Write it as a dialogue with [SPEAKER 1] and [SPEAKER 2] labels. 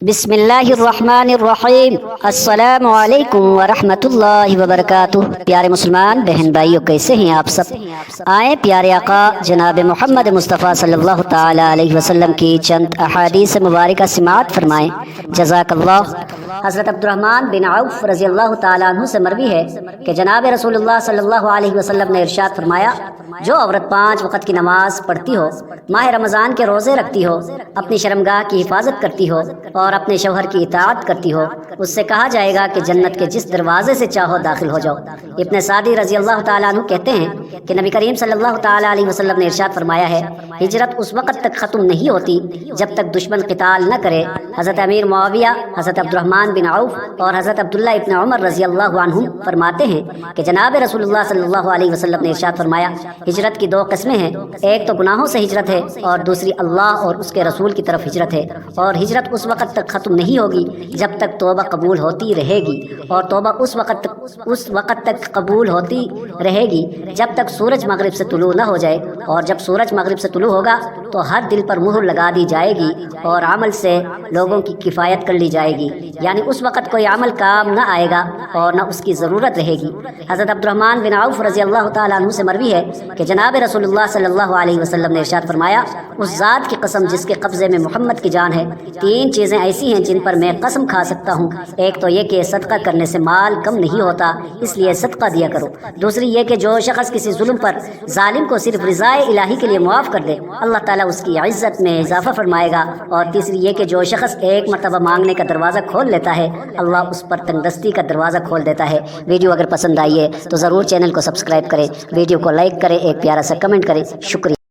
[SPEAKER 1] بسم اللہ الرحمن الرحیم۔ السلام علیکم ورحمۃ اللہ وبرکاتہ۔ پیارے مسلمان بہن بھائیوں، کیسے ہیں آپ سب؟ آئیں پیارے آقا جناب محمد مصطفیٰ صلی اللہ تعالی علیہ وسلم کی چند احادیث مبارکہ سماعت فرمائیں۔ جزاک اللہ۔ حضرت عبد الرحمن بن عوف رضی اللہ تعالیٰ عنہ سے مروی ہے کہ جناب رسول اللہ صلی اللہ علیہ وسلم نے ارشاد فرمایا، جو عورت 5 وقت کی نماز پڑھتی ہو، ماہ رمضان کے روزے رکھتی ہو، اپنی شرمگاہ کی حفاظت کرتی ہو اور اپنے شوہر کی اطاعت کرتی ہو، اس سے کہا جائے گا کہ جنت کے جس دروازے سے چاہو داخل ہو جاؤ۔ ابن سعدی رضی اللہ تعالیٰ عنہ کہتے ہیں کہ نبی کریم صلی اللہ تعالیٰ علیہ وسلم نے ارشاد فرمایا ہے، ہجرت اس وقت تک ختم نہیں ہوتی جب تک دشمن قتال نہ کرے۔ حضرت امیر معاویہ، حضرت عبد الرحمن بن عوف اور حضرت عبداللہ ابن عمر رضی اللہ عنہم فرماتے ہیں کہ جناب رسول اللہ صلی اللہ علیہ وسلم نے ارشاد فرمایا، ہجرت کی 2 قسمیں ہیں، ایک تو گناہوں سے ہجرت ہے اور دوسری اللہ اور اس کے رسول کی طرف ہجرت ہے، اور ہجرت اس وقت تک ختم نہیں ہوگی جب تک توبہ قبول ہوتی رہے گی، اور توبہ اس وقت تک قبول ہوتی رہے گی جب تک سورج مغرب سے طلوع نہ ہو جائے، اور جب سورج مغرب سے طلوع ہوگا تو ہر دل پر مہر لگا دی جائے گی اور عمل سے لوگوں کی کفایت کر لی جائے گی، یعنی اس وقت کوئی عمل کام نہ آئے گا اور نہ اس کی ضرورت رہے گی۔ حضرت عبد الرحمن بن عوف رضی اللہ تعالیٰ عنہ سے مروی ہے کہ جناب رسول اللہ صلی اللہ علیہ وسلم نے ارشاد فرمایا، اس ذات کی قسم جس کے قبضے میں محمد کی جان ہے، 3 چیزیں ایسی ہیں جن پر میں قسم کھا سکتا ہوں۔ ایک تو یہ کہ صدقہ کرنے سے مال کم نہیں ہوتا، اس لیے صدقہ دیا کرو۔ دوسری یہ کہ جو شخص کسی ظلم پر ظالم کو صرف رضائے الہی کے لیے معاف کر دے، اللہ تعالیٰ اس کی عزت میں اضافہ فرمائے گا۔ اور تیسری یہ کہ جو شخص ایک مرتبہ مانگنے کا دروازہ کھول لیتا ہے، اللہ اس پر تنگدستی کا دروازہ کھول دیتا ہے۔ ویڈیو اگر پسند آئی ہے تو ضرور چینل کو سبسکرائب کریں، ویڈیو کو لائک کریں، ایک پیارا سا کمنٹ کریں۔ شکریہ۔